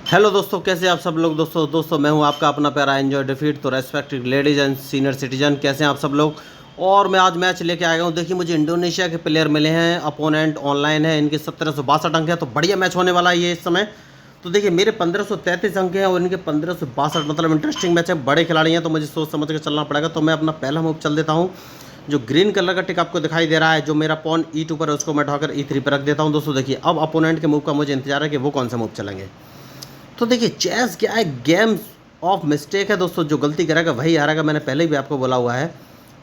Hello दोस्तों, कैसे आप सब लोग। दोस्तों मैं हूं आपका अपना प्यारा एंजॉय डिफीट। तो respected ladies and senior citizen, कैसे हैं आप सब लोग। और मैं आज मैच लेके आया हूं। देखिए, मुझे इंडोनेशिया के प्लेयर मिले हैं, अपोनेंट ऑनलाइन है, इनके 1762 अंक है। तो बढ़िया मैच होने वाला है ये इस समय। तो देखिए, मेरे 1533 अंक हैं और इनके 1562, मतलब इंटरेस्टिंग मैच है। बड़े खिलाड़ी हैं तो मुझे सोच समझ के चलना पड़ेगा। तो मैं अपना पहला मूव चल देता हूँ। जो ग्रीन कलर का टिक आपको दिखाई दे रहा है, जो मेरा पॉन E2 पर है, उसको मैं उठाकर E3 पर रख देता हूँ। दोस्तों देखिए, अब अपोनेंट के मूव का मुझे इंतजार है कि वो कौन सा मूव चलेंगे। तो देखिए, चेस क्या है, गेम्स ऑफ मिस्टेक है दोस्तों। जो गलती करेगा वही हारेगा, मैंने पहले भी आपको बोला हुआ है।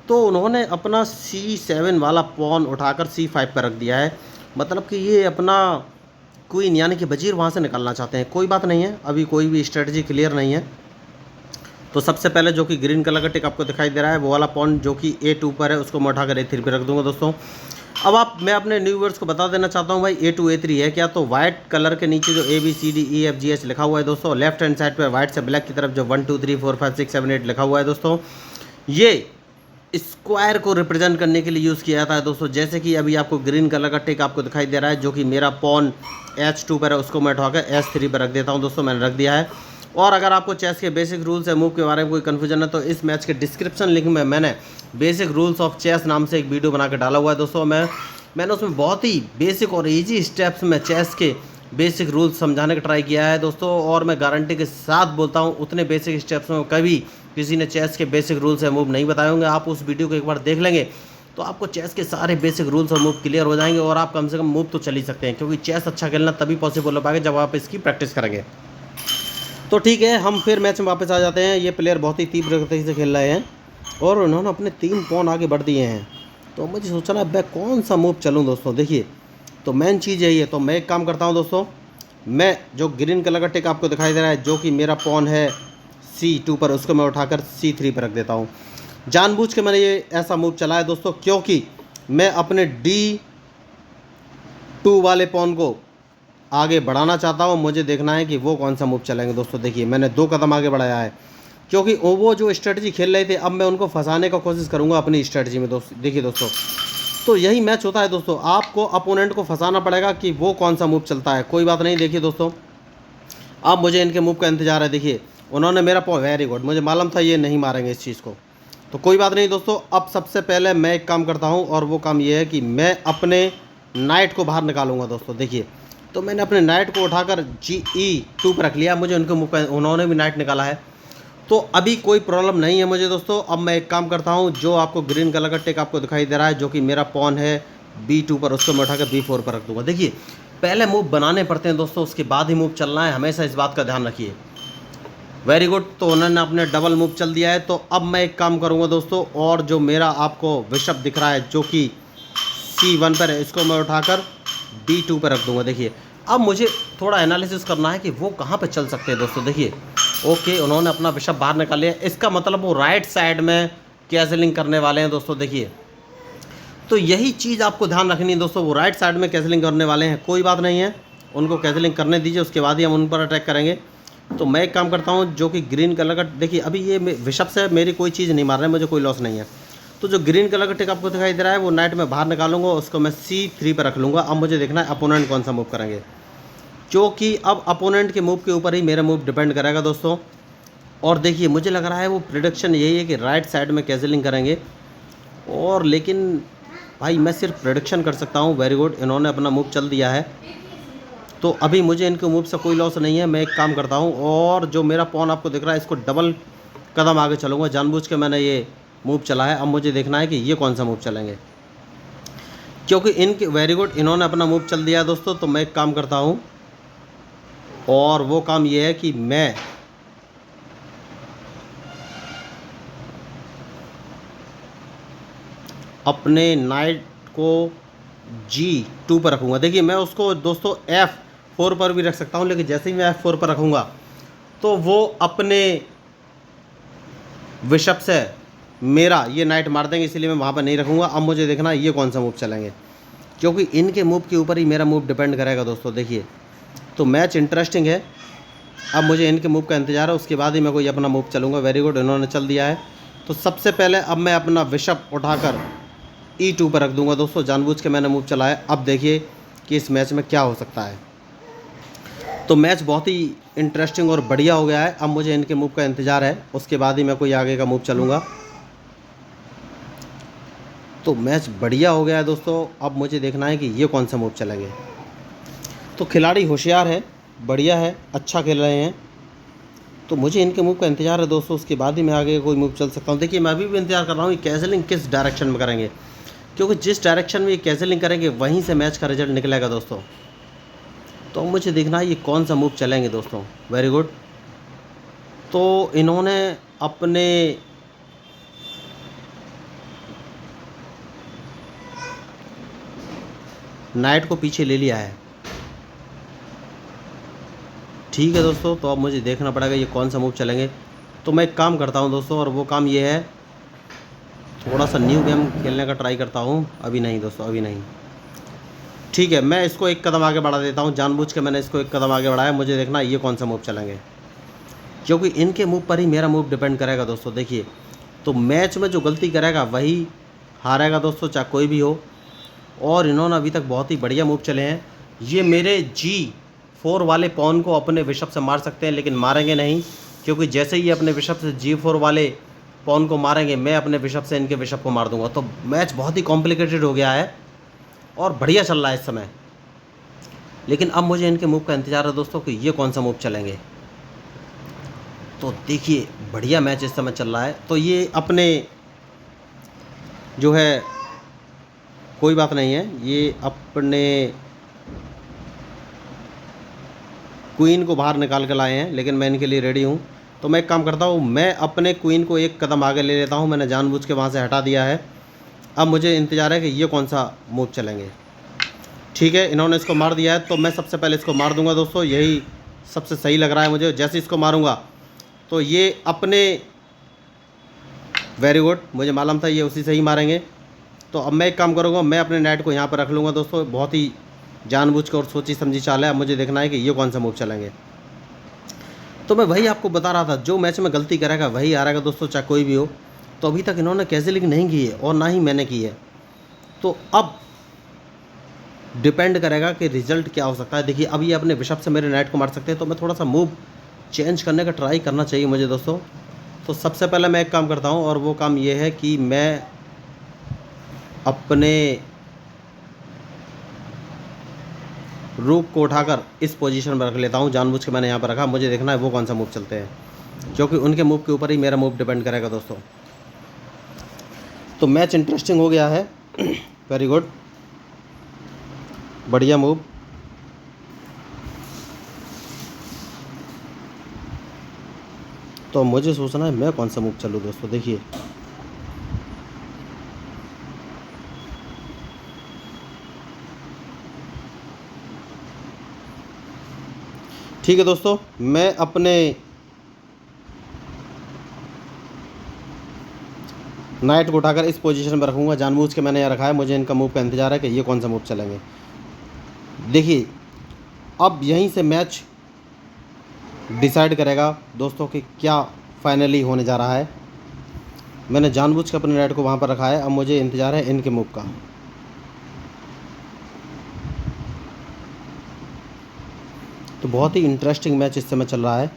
तो उन्होंने अपना C7 वाला पॉन उठाकर C5 पर रख दिया है। मतलब कि ये अपना क्वीन यानी कि वजीर वहाँ से निकालना चाहते हैं। कोई बात नहीं है, अभी कोई भी स्ट्रेटजी क्लियर नहीं है। तो सबसे पहले जो कि ग्रीन कलर का टिक आपको दिखाई दे रहा है, वो वाला पॉन जो कि A2 पर है, उसको मैं उठाकर A3 पर रख दूंगा दोस्तों। अब मैं अपने न्यू व्यूअर्स को बता देना चाहता हूँ भाई, A2 A3 है क्या। तो वाइट कलर के नीचे जो ABCDEFGH लिखा हुआ है दोस्तों, लेफ्ट हैंड साइड पे वाइट से ब्लैक की तरफ जो 1 2 3 4 5 6 7 8 लिखा हुआ है दोस्तों, ये स्क्वायर को रिप्रेजेंट करने के लिए यूज़ किया जाता है दोस्तों। जैसे कि अभी आपको ग्रीन कलर का टिक आपको दिखाई दे रहा है, जो कि मेरा पॉन H2 पर है, उसको मैं उठाकर H3 पर रख देता हूँ दोस्तों, मैंने रख दिया है। और अगर आपको चेस के बेसिक रूल्स या मूव के बारे में कोई कन्फ्यूजन है तो इस मैच के डिस्क्रिप्शन लिंक में मैंने बेसिक रूल्स ऑफ चेस नाम से एक वीडियो बना के डाला हुआ है दोस्तों। मैंने उसमें बहुत ही बेसिक और इजी स्टेप्स में चेस के बेसिक रूल्स समझाने का ट्राई किया है दोस्तों। और मैं गारंटी के साथ बोलता हूँ, उतने बेसिक स्टेप्स में कभी किसी ने चेस के बेसिक रूल्स या मूव नहीं बताए होंगे। आप उस वीडियो को एक बार देख लेंगे तो आपको चेस के सारे बेसिक रूल्स और मूव क्लियर हो जाएंगे, और आप कम से कम मूव तो चल ही सकते हैं। क्योंकि चेस अच्छा खेलना तभी पॉसिबल हो पाएगा जब आप इसकी प्रैक्टिस करेंगे। तो ठीक है, हम फिर मैच में वापस आ जाते हैं। ये प्लेयर बहुत ही तीव्र गति से खेल रहे हैं और उन्होंने अपने 3 पॉन आगे बढ़ दिए हैं। तो मुझे सोचना है मैं कौन सा मूव चलूँ दोस्तों। देखिए, तो मेन चीज़ यही है। तो मैं एक काम करता हूँ दोस्तों, मैं जो ग्रीन कलर का टिक आपको दिखाई दे रहा है, जो कि मेरा पॉन है C2 पर, उसको मैं उठाकर C3 पर रख देता हूँ। जानबूझ के मैंने ये ऐसा मूव चला है दोस्तों, क्योंकि मैं अपने D2 वाले पॉन को आगे बढ़ाना चाहता हूँ। मुझे देखना है कि वो कौन सा मूव चलेंगे दोस्तों। देखिए, मैंने 2 कदम आगे बढ़ाया है, क्योंकि वो जो स्ट्रेटजी खेल रहे थे, अब मैं उनको फंसाने का कोशिश करूँगा अपनी स्ट्रेटजी में दोस्तों। देखिए दोस्तों, तो यही मैच होता है दोस्तों, आपको अपोनेंट को फंसाना पड़ेगा कि वो कौन सा मूव चलता है। कोई बात नहीं। देखिए दोस्तों, अब मुझे इनके मूव का इंतजार है। देखिए, उन्होंने मेरा वेरी गुड, मुझे मालूम था ये नहीं मारेंगे इस चीज़ को। तो कोई बात नहीं दोस्तों, अब सबसे पहले मैं एक काम करता हूँ, और वो काम ये है कि मैं अपने नाइट को बाहर निकालूंगा दोस्तों। देखिए, तो मैंने अपने नाइट को उठाकर GE2 पर रख लिया। मुझे उनके मूव का, उन्होंने भी नाइट निकाला है, तो अभी कोई प्रॉब्लम नहीं है मुझे दोस्तों। अब मैं एक काम करता हूँ, जो आपको ग्रीन कलर का टिक आपको दिखाई दे रहा है, जो कि मेरा पॉन है B2 पर, उसको मैं उठाकर B4 पर रख दूँगा। देखिए, पहले मूव बनाने पड़ते हैं दोस्तों, उसके बाद ही मूव चलना है, हमेशा इस बात का ध्यान रखिए। वेरी गुड, तो उन्होंने अपने डबल मूव चल दिया है। तो अब मैं एक काम करूँगा दोस्तों, और जो मेरा आपको बिशप दिख रहा है, जो कि C1 पर है, इसको मैं उठाकर D2 पर रख दूँगा। देखिए, अब मुझे थोड़ा एनालिसिस करना है कि वो कहाँ पे चल सकते हैं दोस्तों। देखिए, ओके, उन्होंने अपना बिशप बाहर निकाल लिया, इसका मतलब वो राइट साइड में कैसलिंग करने वाले हैं दोस्तों। देखिए, तो यही चीज़ आपको ध्यान रखनी है दोस्तों, वो राइट साइड में कैसलिंग करने वाले हैं। कोई बात नहीं है, उनको कैसलिंग करने दीजिए, उसके बाद ही हम उन पर अटैक करेंगे। तो मैं एक काम करता हूँ, जो कि ग्रीन कलर का, देखिए अभी ये बिशप से मेरी कोई चीज़ नहीं मार रहे हैं, मुझे कोई लॉस नहीं है। तो जो ग्रीन कलर का टिक आपको दिखाई दे रहा है, वो नाइट में बाहर निकालूंगा, उसको मैं C3 पर रख लूँगा। अब मुझे देखना है अपोनेंट कौन सा मूव करेंगे, क्योंकि अब अपोनेंट के मूव के ऊपर ही मेरा मूव डिपेंड करेगा दोस्तों। और देखिए, मुझे लग रहा है वो प्रिडिक्शन यही है कि राइट साइड में कैसलिंग करेंगे। और लेकिन भाई, मैं सिर्फ प्रिडिक्शन कर सकता हूँ। वेरी गुड, इन्होंने अपना मूव चल दिया है, तो अभी मुझे इनके मूव से कोई लॉस नहीं है। मैं एक काम करता हूँ, और जो मेरा पॉन आपको दिख रहा है, इसको डबल कदम आगे चलूँगा। जानबूझ के मैंने ये मूव चला है। अब मुझे देखना है कि ये कौन सा मूव चलेंगे, क्योंकि इनके, वेरी गुड, इन्होंने अपना मूव चल दिया है दोस्तों। तो मैं एक काम करता हूँ, और वो काम ये है कि मैं अपने नाइट को G2 पर रखूँगा। देखिए, मैं उसको दोस्तों F4 पर भी रख सकता हूँ, लेकिन जैसे ही मैं F4 पर रखूँगा तो वो अपने बिशप से मेरा ये नाइट मार देंगे, इसलिए मैं वहाँ पर नहीं रखूँगा। अब मुझे देखना है ये कौन सा मूव चलेंगे, क्योंकि इनके मूव के ऊपर ही मेरा मूव डिपेंड करेगा दोस्तों। देखिए, तो मैच इंटरेस्टिंग है। अब मुझे इनके मूव का इंतजार है, उसके बाद ही मैं कोई अपना मूव चलूँगा। वेरी गुड, इन्होंने चल दिया है। तो सबसे पहले अब मैं अपना बिशप उठाकर E2 पर रख दूंगा दोस्तों। जानबूझ के मैंने मूव चलाया। अब देखिए कि इस मैच में क्या हो सकता है। तो मैच बहुत ही इंटरेस्टिंग और बढ़िया हो गया है। अब मुझे इनके मूव का इंतज़ार है, उसके बाद ही मैं कोई आगे का मूव चलूँगा। तो मैच बढ़िया हो गया है दोस्तों। अब मुझे देखना है कि ये कौन सा मूव चलेंगे। तो खिलाड़ी होशियार है, बढ़िया है, अच्छा खेल रहे हैं। तो मुझे इनके मूव का इंतज़ार है दोस्तों, उसके बाद ही मैं आगे कोई मूव चल सकता हूँ। देखिए मैं अभी भी इंतज़ार कर रहा हूँ कि कैसलिंग किस डायरेक्शन में करेंगे, क्योंकि जिस डायरेक्शन में ये कैसलिंग करेंगे वहीं से मैच का रिजल्ट निकलेगा दोस्तों। तो मुझे देखना है ये कौन सा मूव चलेंगे दोस्तों। Very good. तो इन्होंने अपने नाइट को पीछे ले लिया है। ठीक है दोस्तों, तो अब मुझे देखना पड़ेगा ये कौन सा मूव चलेंगे। तो मैं एक काम करता हूँ दोस्तों, और वो काम ये है, थोड़ा सा न्यू गेम खेलने का ट्राई करता हूँ। अभी नहीं दोस्तों, अभी नहीं। ठीक है, मैं इसको एक कदम आगे बढ़ा देता हूँ, जानबूझ के मैंने इसको एक कदम आगे बढ़ाया। मुझे देखना है ये कौन सा मूव चलेंगे, क्योंकि इनके मूव पर ही मेरा मूव डिपेंड करेगा दोस्तों। देखिए, तो मैच में जो गलती करेगा वही हारेगा दोस्तों, चाहे कोई भी हो। और इन्होंने अभी तक बहुत ही बढ़िया मूव चले हैं। ये मेरे G4 वाले पॉन को अपने बिशप से मार सकते हैं, लेकिन मारेंगे नहीं, क्योंकि जैसे ही अपने बिशप से G4 वाले पॉन को मारेंगे, मैं अपने बिशप से इनके बिशप को मार दूंगा। तो मैच बहुत ही कॉम्प्लिकेटेड हो गया है और बढ़िया चल रहा है इस समय। लेकिन अब मुझे इनके मूव का इंतज़ार है दोस्तों कि ये कौन सा मूव चलेंगे। तो देखिए, बढ़िया मैच इस समय चल रहा है। तो ये अपने जो है, कोई बात नहीं है, ये अपने क्वीन को बाहर निकाल के लाए हैं, लेकिन मैं इनके लिए रेडी हूँ। तो मैं एक काम करता हूँ, मैं अपने क्वीन को एक कदम आगे ले लेता हूँ। मैंने जानबूझ के वहाँ से हटा दिया है। अब मुझे इंतज़ार है कि ये कौन सा मूव चलेंगे। ठीक है, इन्होंने इसको मार दिया है, तो मैं सबसे पहले इसको मार दूंगा दोस्तों। यही सबसे सही लग रहा है मुझे। जैसे इसको मारूंगा तो ये अपने, वेरी गुड, मुझे मालूम था ये उसी से ही मारेंगे। तो अब मैं एक काम करूँगा, मैं अपने नाइट को यहाँ पर रख लूँगा दोस्तों। बहुत ही जानबूझ कर और सोची समझी चाल है। अब मुझे देखना है कि ये कौन सा मूव चलेंगे। तो मैं वही आपको बता रहा था, जो मैच में गलती करेगा वही हारेगा दोस्तों, चाहे कोई भी हो। तो अभी तक इन्होंने कैसलिंग नहीं की है और ना ही मैंने की है। तो अब डिपेंड करेगा कि रिजल्ट क्या हो सकता है। देखिए, अब ये अपने बिशप से मेरे नाइट को मार सकते हैं, तो मैं थोड़ा सा मूव चेंज करने का ट्राई करना चाहिए मुझे दोस्तों। तो सबसे पहले मैं एक काम करता हूँ, और वो काम ये है कि मैं अपने रूक को उठाकर इस पोजीशन में रख लेता हूँ। जानबूझ के मैंने यहाँ पर रखा। मुझे देखना है वो कौन सा मूव चलते हैं, क्योंकि उनके मूव के ऊपर ही मेरा मूव डिपेंड करेगा दोस्तों। तो मैच इंटरेस्टिंग हो गया है। वेरी गुड, बढ़िया मूव। तो मुझे सोचना है मैं कौन सा मूव चलूँ दोस्तों। देखिए, ठीक है दोस्तों, मैं अपने नाइट को उठाकर इस पोजीशन में रखूँगा। जानबूझ के मैंने यहाँ रखा है। मुझे इनका मूव का इंतज़ार है कि ये कौन सा मूव चलेंगे। देखिए, अब यहीं से मैच डिसाइड करेगा दोस्तों कि क्या फाइनली होने जा रहा है। मैंने जानबूझ के अपने नाइट को वहाँ पर रखा है। अब मुझे इंतज़ार है इनके मूव का। तो बहुत ही इंटरेस्टिंग मैच इस समय चल रहा है।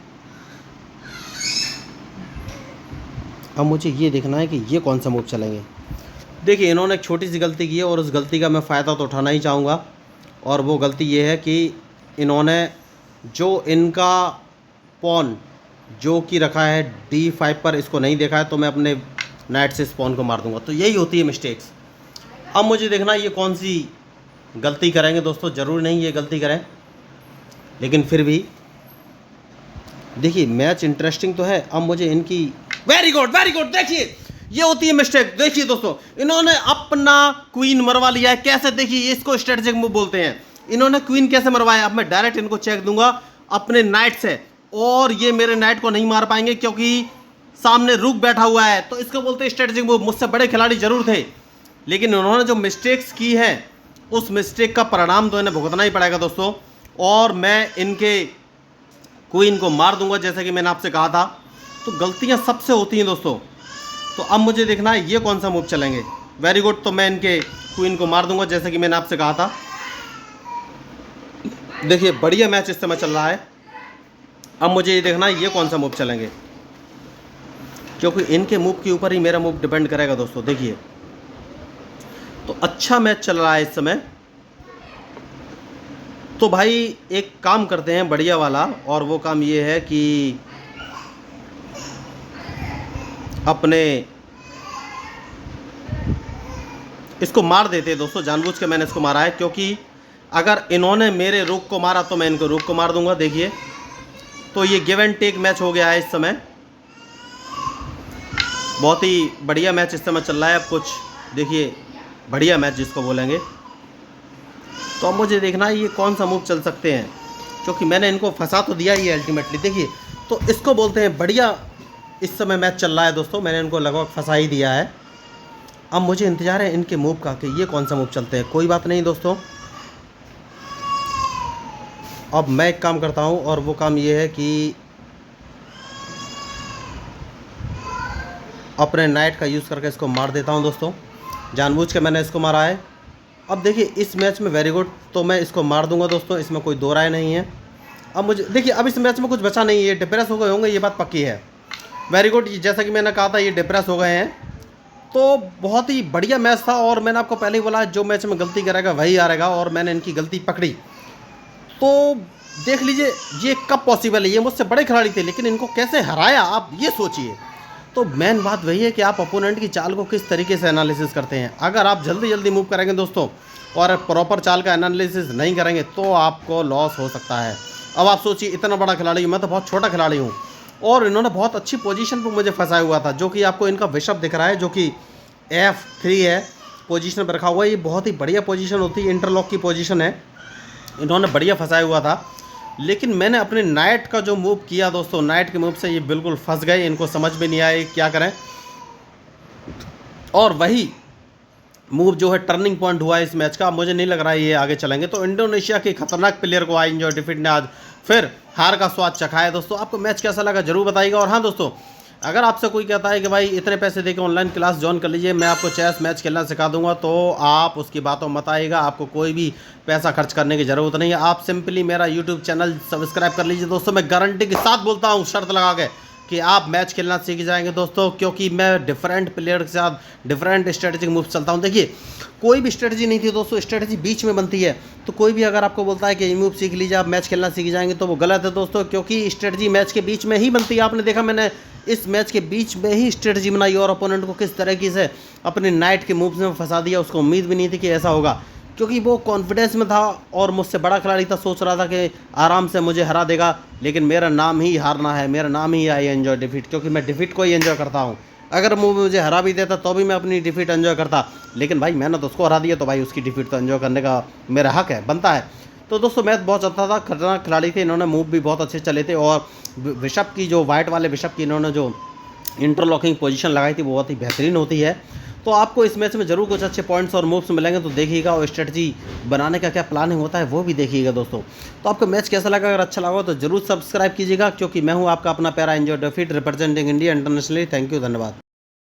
अब मुझे ये देखना है कि ये कौन सा मूव चलेंगे। देखिए, इन्होंने एक छोटी सी गलती की है, और उस गलती का मैं फ़ायदा तो उठाना ही चाहूँगा। और वो गलती ये है कि इन्होंने जो इनका पॉन जो कि रखा है D5 पर, इसको नहीं देखा है, तो मैं अपने नाइट से इस पॉन को मार दूंगा। तो यही होती है मिस्टेक्स। अब मुझे देखना है ये कौन सी गलती करेंगे दोस्तों। ज़रूरी नहीं ये गलती करें, लेकिन फिर भी देखिए, मैच इंटरेस्टिंग तो है। अब मुझे इनकी, वेरी गुड वेरी गुड, देखिए ये होती है मिस्टेक। देखिए दोस्तों, इन्होंने अपना क्वीन मरवा लिया है। कैसे? देखिए, इसको स्ट्रेटेजिक मूव बोलते हैं। इन्होंने क्वीन कैसे मरवाया? अब मैं डायरेक्ट इनको चेक दूंगा अपने नाइट से, और ये मेरे नाइट को नहीं मार पाएंगे, क्योंकि सामने रुक बैठा हुआ है। तो इसको बोलते हैं स्ट्रेटेजिक मूव। मुझसे बड़े खिलाड़ी जरूर थे, लेकिन उन्होंने जो मिस्टेक्स की है, उस मिस्टेक का परिणाम तो इन्हें भुगतना ही पड़ेगा दोस्तों। और मैं इनके क्वीन को मार दूंगा, जैसा कि मैंने आपसे कहा था। तो गलतियां सबसे होती हैं दोस्तों। तो अब मुझे देखना है ये कौन सा मूव चलेंगे। वेरी गुड, तो मैं इनके क्वीन को मार दूंगा, जैसा कि मैंने आपसे कहा था। देखिए बढ़िया मैच इस समय चल रहा है। अब मुझे ये देखना है ये कौन सा मूव चलेंगे, क्योंकि इनके मूव के ऊपर ही मेरा मूव डिपेंड करेगा दोस्तों। देखिए तो अच्छा मैच चल रहा है इस समय। तो भाई एक काम करते हैं बढ़िया वाला, और वो काम ये है कि अपने इसको मार देते हैं दोस्तों। जानबूझ के मैंने इसको मारा है, क्योंकि अगर इन्होंने मेरे रुक को मारा तो मैं इनको रुक को मार दूंगा। देखिए तो ये गिव एंड टेक मैच हो गया है इस समय। बहुत ही बढ़िया मैच इस समय चल रहा है। अब कुछ देखिए बढ़िया मैच जिसको बोलेंगे। तो अब मुझे देखना है ये कौन सा मूव चल सकते हैं, क्योंकि मैंने इनको फंसा तो दिया ही है अल्टीमेटली। देखिए तो इसको बोलते हैं बढ़िया इस समय मैच चल रहा है दोस्तों। मैंने इनको लगभग फंसा ही दिया है। अब मुझे इंतज़ार है इनके मूव का कि ये कौन सा मूव चलते हैं। कोई बात नहीं दोस्तों, अब मैं एक काम करता हूँ, और वो काम ये है कि अपने नाइट का यूज़ करके इसको मार देता हूँ दोस्तों। जानबूझ के मैंने इसको मारा है। अब देखिए इस मैच में वेरी गुड, तो मैं इसको मार दूंगा दोस्तों, इसमें कोई दो राय नहीं है। अब मुझे देखिए अब इस मैच में कुछ बचा नहीं है, डिप्रेस हो गए होंगे, ये बात पक्की है। वेरी गुड, जैसा कि मैंने कहा था ये डिप्रेस हो गए हैं। तो बहुत ही बढ़िया मैच था, और मैंने आपको पहले ही बोला जो मैच में गलती करेगा वही हारेगा, और मैंने इनकी गलती पकड़ी। तो देख लीजिए ये कब पॉसिबल है। ये मुझसे बड़े खिलाड़ी थे, लेकिन इनको कैसे हराया आप ये सोचिए। तो मेन बात वही है कि आप अपोनेंट की चाल को किस तरीके से एनालिसिस करते हैं। अगर आप जल्दी जल्दी मूव करेंगे दोस्तों, और प्रॉपर चाल का एनालिसिस नहीं करेंगे, तो आपको लॉस हो सकता है। अब आप सोचिए इतना बड़ा खिलाड़ी हूँ मैं, तो बहुत छोटा खिलाड़ी हूँ, और इन्होंने बहुत अच्छी पोजीशन पर मुझे फंसाया हुआ था, जो कि आपको इनका बिशप दिख रहा है, जो कि F3 है पोजीशन पर रखा हुआ है। ये बहुत ही बढ़िया पोजीशन होती है, इंटरलॉक की पोजीशन है। इन्होंने बढ़िया फंसाया हुआ था, लेकिन मैंने अपने नाइट का जो मूव किया दोस्तों, नाइट के मूव से ये बिल्कुल फंस गए। इनको समझ में नहीं आया क्या करें, और वही मूव जो है टर्निंग पॉइंट हुआ है इस मैच का। मुझे नहीं लग रहा है ये आगे चलेंगे। तो इंडोनेशिया के खतरनाक प्लेयर को आई एंजॉय डिफीट ने आज फिर हार का स्वाद चखा है दोस्तों। आपको मैच कैसा लगा जरूर बताइएगा। और हाँ दोस्तों, अगर आपसे कोई कहता है कि भाई इतने पैसे देके ऑनलाइन क्लास ज्वाइन कर लीजिए, मैं आपको चेस मैच खेलना सिखा दूंगा, तो आप उसकी बातों मत आइएगा। आपको कोई भी पैसा खर्च करने की ज़रूरत नहीं है। आप सिंपली मेरा यूट्यूब चैनल सब्सक्राइब कर लीजिए दोस्तों। मैं गारंटी के साथ बोलता हूँ, शर्त लगा के, कि आप मैच खेलना सीख जाएंगे दोस्तों, क्योंकि मैं डिफरेंट प्लेयर के साथ डिफरेंट स्ट्रेटेजिक मूव चलता हूँ। देखिए कोई भी स्ट्रेटजी नहीं थी दोस्तों, स्ट्रेटजी बीच में बनती है। तो कोई भी अगर आपको बोलता है कि ये मूव सीख लीजिए आप मैच खेलना सीख जाएंगे, तो वो गलत है दोस्तों, क्योंकि स्ट्रेटजी मैच के बीच में ही बनती है। आपने देखा मैंने इस मैच के बीच में ही स्ट्रेटजी बनाई, और अपोनेंट को किस तरीके से अपने नाइट के मूव्स में फंसा दिया। उसको उम्मीद भी नहीं थी कि ऐसा होगा, क्योंकि वो कॉन्फिडेंस में था, और मुझसे बड़ा खिलाड़ी था, सोच रहा था कि आराम से मुझे हरा देगा। लेकिन मेरा नाम ही हारना है, मेरा नाम ही आई एंजॉय डिफीट, क्योंकि मैं डिफीट को ही एंजॉय करता हूँ। अगर वो मुझे हरा भी देता तो भी मैं अपनी डिफीट एंजॉय करता, लेकिन भाई मैंने तो उसको हरा दिया, तो भाई उसकी डिफीट तो एंजॉय करने का मेरा हक है, बनता है। तो दोस्तों मैच बहुत अच्छा था, खतरनाक खिलाड़ी थे, इन्होंने मूव भी बहुत अच्छे चले थे, और बिशप की जो वाइट वाले बिशप की इन्होंने जो इंटरलॉकिंग पोजीशन लगाई थी वो बहुत ही बेहतरीन होती है। तो आपको इस मैच में जरूर कुछ अच्छे पॉइंट्स और मूव्स मिलेंगे, तो देखिएगा, और स्ट्रेटजी बनाने का क्या प्लानिंग होता है वो भी देखिएगा दोस्तों। तो आपको मैच कैसा लगा, अगर अच्छा लगा तो जरूर सब्सक्राइब कीजिएगा, क्योंकि मैं हूं आपका अपना प्यारा enjoy defeat representing India internationally. Thank you, धन्यवाद।